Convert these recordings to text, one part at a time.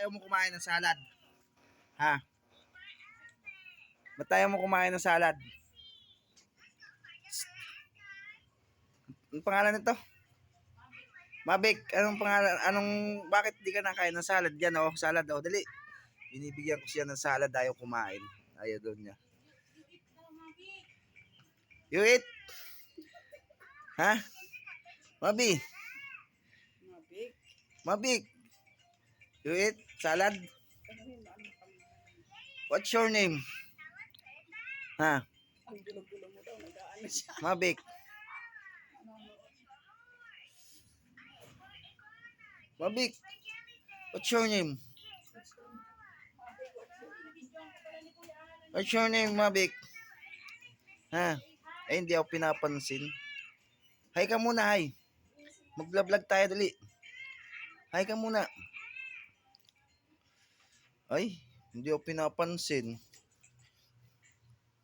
ayaw mo kumain ng salad? Ha? Ba't ayaw mo kumain ng salad? Anong pangalan nito? Mabik, anong pangalan? Bakit di ka nakain ng salad? Yan oh, salad oh, dali. Binibigyan ko siya ng salad, ayaw kumain. Ayaw doon niya. You eat? Ha? Mabi? Mabik. You eat salad? What's your name? Ha? Mabik. Mabik. What's your name? What's your name, Mabik? Ha? Eh, hindi ako pinapansin. Hi ka muna, hi. Mag-vlog tayo, dali. Hi ka muna. Ay, hindi ako pinapansin.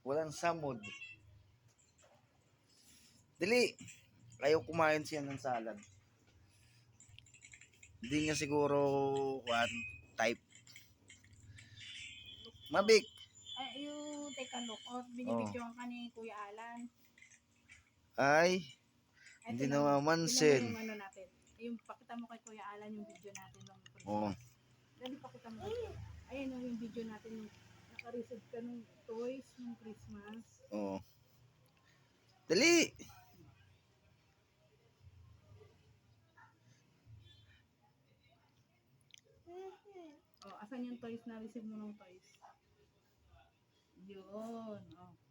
Walang samod. Dali. Ayaw kumain siya ng salad. Hindi niya siguro type. Mabik. You take a look out. Binibidyoan ka ni Kuya Alan. Ay, hindi namamansin. Yung ano natin. Yung pakita mo kay Kuya Alan yung video natin ng Oo. Dali pakita mo kay Kuya. Ayun yung video natin yung naka-receive ka ng toys ng Christmas. Oo. Dali. Oh, asan yung toys na receive mo ng toys? Yun. Oh.